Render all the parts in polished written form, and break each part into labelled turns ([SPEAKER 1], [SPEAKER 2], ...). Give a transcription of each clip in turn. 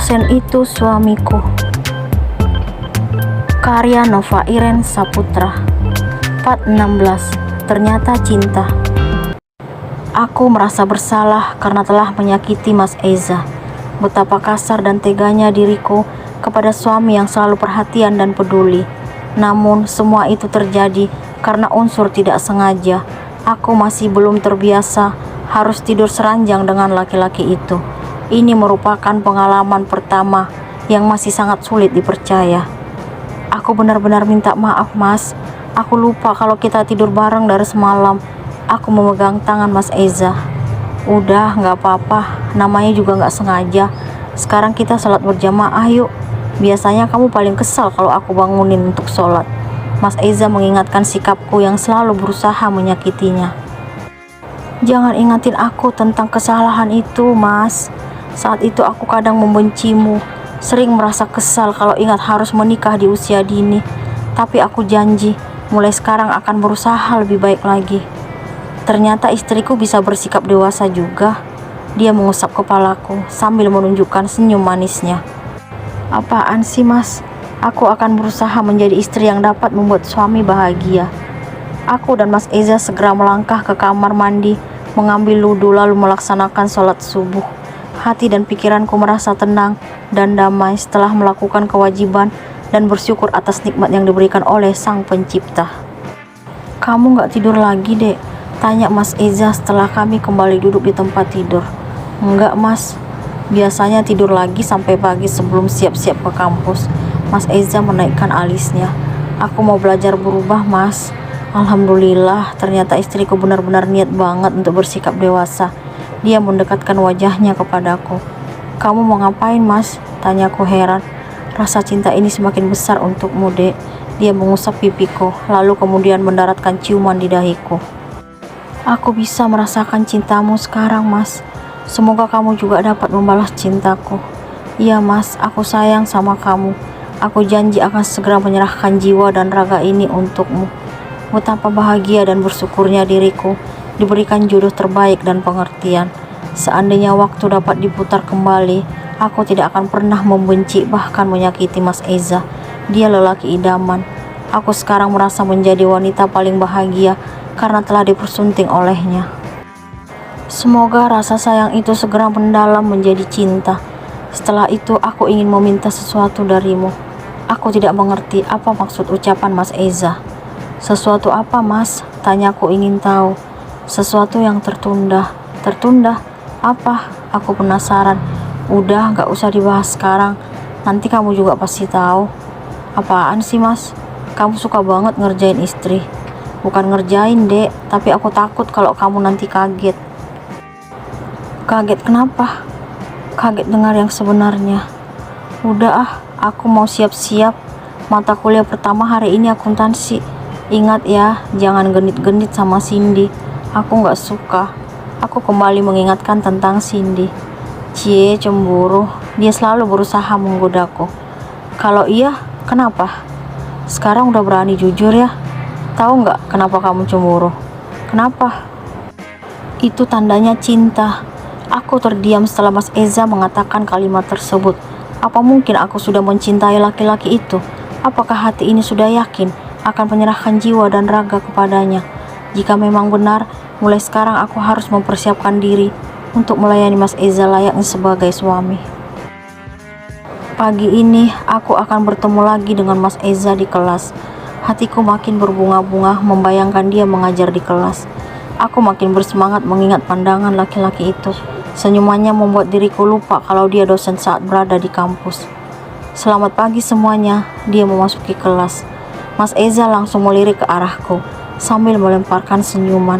[SPEAKER 1] Dosen itu suamiku. Karya Nova Iren Saputra. Part 16. Ternyata cinta. Aku merasa bersalah karena telah menyakiti Mas Eza. Betapa kasar dan teganya diriku kepada suami yang selalu perhatian dan peduli. Namun semua itu terjadi karena unsur tidak sengaja. Aku masih belum terbiasa harus tidur seranjang dengan laki-laki itu. Ini merupakan pengalaman pertama yang masih sangat sulit dipercaya. Aku benar-benar minta maaf, Mas. Aku lupa kalau kita tidur bareng dari semalam. Aku memegang tangan Mas Eza. Udah, gak apa-apa. Namanya juga gak sengaja. Sekarang kita sholat berjamaah yuk. Biasanya kamu paling kesal kalau aku bangunin untuk sholat. Mas Eza mengingatkan sikapku yang selalu berusaha menyakitinya. Jangan ingatin aku tentang kesalahan itu, Mas. Saat itu aku kadang membencimu. Sering merasa kesal kalau ingat harus menikah di usia dini. Tapi aku janji, mulai sekarang akan berusaha lebih baik lagi. Ternyata istriku bisa bersikap dewasa juga. Dia mengusap kepalaku sambil menunjukkan senyum manisnya. Apaan sih, Mas? Aku akan berusaha menjadi istri yang dapat membuat suami bahagia. Aku dan Mas Eza segera melangkah ke kamar mandi, mengambil wudhu lalu melaksanakan sholat subuh. Hati dan pikiranku merasa tenang dan damai setelah melakukan kewajiban dan bersyukur atas nikmat yang diberikan oleh Sang Pencipta. Kamu gak tidur lagi, Dek? Tanya Mas Eza setelah kami kembali duduk di tempat tidur. Enggak, Mas. Biasanya tidur lagi sampai pagi sebelum siap-siap ke kampus. Mas Eza menaikkan alisnya. Aku mau belajar berubah, Mas. Alhamdulillah, ternyata istriku benar-benar niat banget untuk bersikap dewasa. Dia mendekatkan wajahnya kepadaku. Kamu mau ngapain, Mas? Tanyaku heran. Rasa cinta ini semakin besar untukmu, Dek. Dia mengusap pipiku, lalu kemudian mendaratkan ciuman di dahiku. Aku bisa merasakan cintamu sekarang, Mas. Semoga kamu juga dapat membalas cintaku. Iya, Mas, aku sayang sama kamu. Aku janji akan segera menyerahkan jiwa dan raga ini untukmu. Betapa bahagia dan bersyukurnya diriku diberikan jodoh terbaik dan pengertian. Seandainya waktu dapat diputar kembali, aku tidak akan pernah membenci bahkan menyakiti Mas Eza. Dia lelaki idaman. Aku sekarang merasa menjadi wanita paling bahagia karena telah dipersunting olehnya. Semoga rasa sayang itu segera mendalam menjadi cinta. Setelah itu aku ingin meminta sesuatu darimu. Aku tidak mengerti apa maksud ucapan Mas Eza. Sesuatu apa, Mas? Tanyaku ingin tahu. Sesuatu yang tertunda. Tertunda? Apa? Aku penasaran. Udah, gak usah dibahas sekarang. Nanti kamu juga pasti tahu. Apaan sih, Mas? Kamu suka banget ngerjain istri. Bukan ngerjain, Dek, tapi aku takut kalau kamu nanti kaget. Kaget kenapa? Kaget dengar yang sebenarnya. Udah aku mau siap-siap. Mata kuliah pertama hari ini akuntansi. Ingat ya, jangan genit-genit sama Cindy. Aku gak suka. Aku kembali mengingatkan tentang Cindy. Cie, cemburu. Dia selalu berusaha menggodaku. Kalau iya, kenapa? Sekarang udah berani jujur ya. Tahu nggak kenapa kamu cemburu? Kenapa? Itu tandanya cinta. Aku terdiam setelah Mas Eza mengatakan kalimat tersebut. Apa mungkin aku sudah mencintai laki-laki itu? Apakah hati ini sudah yakin akan menyerahkan jiwa dan raga kepadanya? Jika memang benar, mulai sekarang aku harus mempersiapkan diri untuk melayani Mas Eza layaknya sebagai suami. Pagi ini aku akan bertemu lagi dengan Mas Eza di kelas. Hatiku makin berbunga-bunga membayangkan dia mengajar di kelas. Aku makin bersemangat mengingat pandangan laki-laki itu. Senyumannya membuat diriku lupa kalau dia dosen saat berada di kampus. Selamat pagi semuanya, dia memasuki kelas. Mas Eza langsung melirik ke arahku sambil melemparkan senyuman.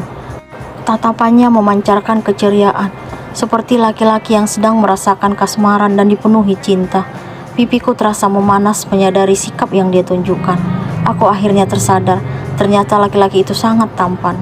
[SPEAKER 1] Tatapannya memancarkan keceriaan, seperti laki-laki yang sedang merasakan kasmaran dan dipenuhi cinta. Pipiku terasa memanas menyadari sikap yang dia tunjukkan. Aku akhirnya tersadar, ternyata laki-laki itu sangat tampan.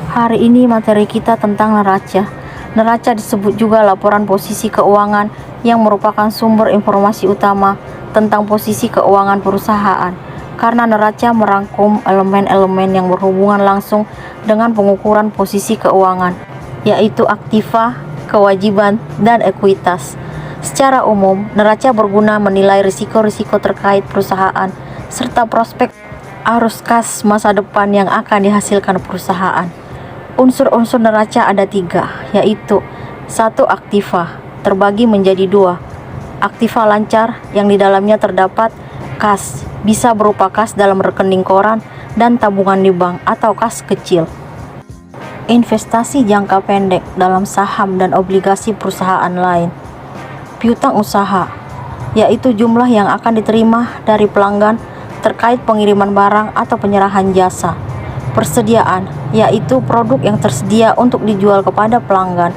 [SPEAKER 1] Hari ini materi kita tentang neraca. Neraca disebut juga laporan posisi keuangan yang merupakan sumber informasi utama tentang posisi keuangan perusahaan. Karena neraca merangkum elemen-elemen yang berhubungan langsung dengan pengukuran posisi keuangan, yaitu aktiva, kewajiban, dan ekuitas. Secara umum, neraca berguna menilai risiko-risiko terkait perusahaan serta prospek arus kas masa depan yang akan dihasilkan perusahaan. Unsur-unsur neraca ada 3, yaitu 1. Aktiva, terbagi menjadi 2. Aktiva lancar, yang di dalamnya terdapat kas, bisa berupa kas dalam rekening koran dan tabungan di bank atau kas kecil. Investasi jangka pendek dalam saham dan obligasi perusahaan lain. Piutang usaha, yaitu jumlah yang akan diterima dari pelanggan terkait pengiriman barang atau penyerahan jasa. Persediaan, yaitu produk yang tersedia untuk dijual kepada pelanggan.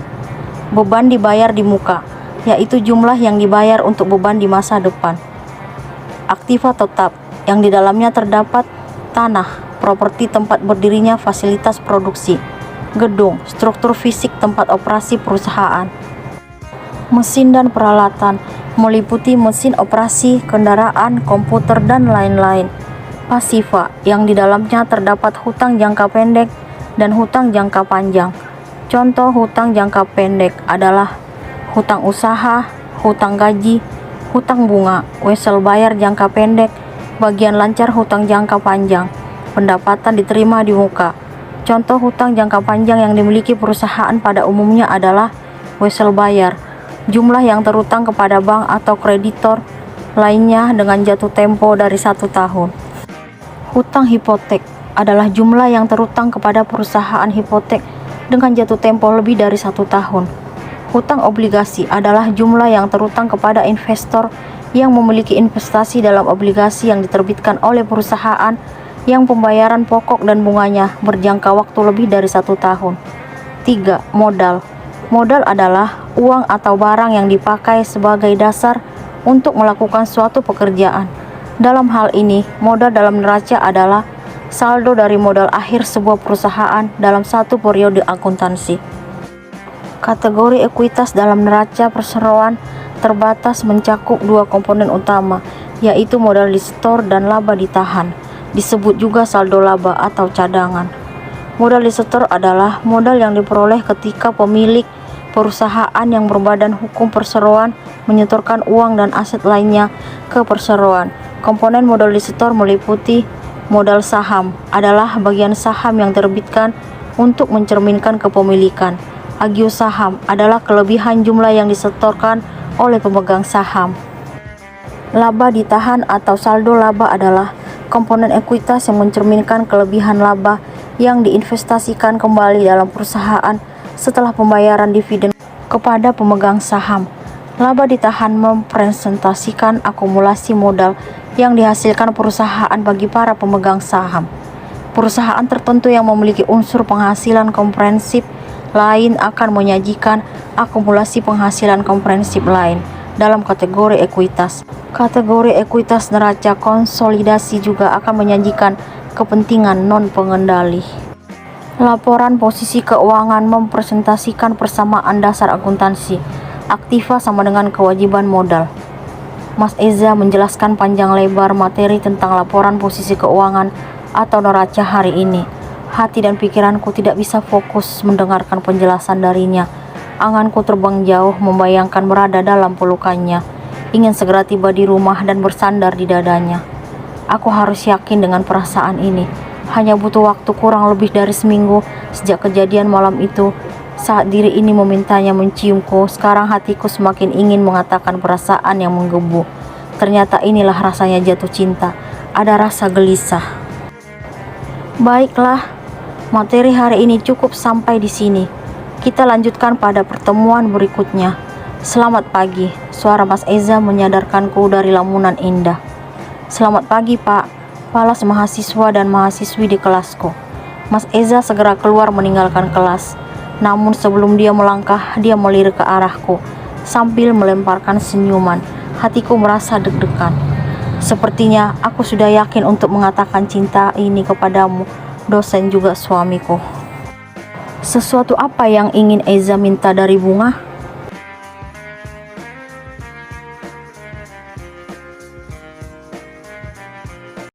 [SPEAKER 1] Beban dibayar di muka, yaitu jumlah yang dibayar untuk beban di masa depan. Aktiva tetap, yang di dalamnya terdapat tanah, properti tempat berdirinya fasilitas produksi, gedung, struktur fisik tempat operasi perusahaan. Mesin dan peralatan, meliputi mesin operasi, kendaraan, komputer, dan lain-lain. Pasiva, yang di dalamnya terdapat hutang jangka pendek dan hutang jangka panjang. Contoh hutang jangka pendek adalah hutang usaha, hutang gaji, hutang bunga, wesel bayar jangka pendek, bagian lancar hutang jangka panjang, pendapatan diterima di muka. Contoh hutang jangka panjang yang dimiliki perusahaan pada umumnya adalah wesel bayar, jumlah yang terutang kepada bank atau kreditor lainnya dengan jatuh tempo dari 1 tahun. Hutang hipotek adalah jumlah yang terutang kepada perusahaan hipotek dengan jatuh tempo lebih dari 1 tahun. Hutang obligasi adalah jumlah yang terutang kepada investor yang memiliki investasi dalam obligasi yang diterbitkan oleh perusahaan yang pembayaran pokok dan bunganya berjangka waktu lebih dari 1 tahun. 3. Modal. Modal adalah uang atau barang yang dipakai sebagai dasar untuk melakukan suatu pekerjaan. Dalam hal ini, modal dalam neraca adalah saldo dari modal akhir sebuah perusahaan dalam satu periode akuntansi. Kategori ekuitas dalam neraca perseroan terbatas mencakup 2 komponen utama, yaitu modal disetor dan laba ditahan, disebut juga saldo laba atau cadangan. Modal disetor adalah modal yang diperoleh ketika pemilik perusahaan yang berbadan hukum perseroan menyetorkan uang dan aset lainnya ke perseroan. Komponen modal disetor meliputi modal saham, adalah bagian saham yang diterbitkan untuk mencerminkan kepemilikan. Agio saham adalah kelebihan jumlah yang disetorkan oleh pemegang saham. Laba ditahan atau saldo laba adalah komponen ekuitas yang mencerminkan kelebihan laba yang diinvestasikan kembali dalam perusahaan setelah pembayaran dividen kepada pemegang saham. Laba ditahan merepresentasikan akumulasi modal yang dihasilkan perusahaan bagi para pemegang saham. Perusahaan tertentu yang memiliki unsur penghasilan komprehensif lain akan menyajikan akumulasi penghasilan komprehensif lain dalam kategori ekuitas. Kategori ekuitas neraca konsolidasi juga akan menyajikan kepentingan non-pengendali. Laporan posisi keuangan mempresentasikan persamaan dasar akuntansi. Aktiva sama dengan kewajiban modal. Mas Eza menjelaskan panjang lebar materi tentang laporan posisi keuangan atau neraca hari ini. Hati dan pikiranku tidak bisa fokus mendengarkan penjelasan darinya. Anganku terbang jauh membayangkan berada dalam pelukannya, ingin segera tiba di rumah dan bersandar di dadanya. Aku harus yakin dengan perasaan ini. Hanya butuh waktu kurang lebih dari seminggu sejak kejadian malam itu. Saat diri ini memintanya menciumku, sekarang hatiku semakin ingin mengatakan perasaan yang menggebu. Ternyata inilah rasanya jatuh cinta. Ada rasa gelisah. Baiklah, materi hari ini cukup sampai di sini. Kita lanjutkan pada pertemuan berikutnya. Selamat pagi, suara Mas Eza menyadarkanku dari lamunan indah. Selamat pagi, Pak, balas mahasiswa dan mahasiswi di kelasku. Mas Eza segera keluar meninggalkan kelas. Namun sebelum dia melangkah, dia melirik ke arahku sambil melemparkan senyuman. Hatiku merasa deg-degan. Sepertinya aku sudah yakin untuk mengatakan cinta ini kepadamu, dosen juga suamiku. Sesuatu apa yang ingin Eza minta dari bunga?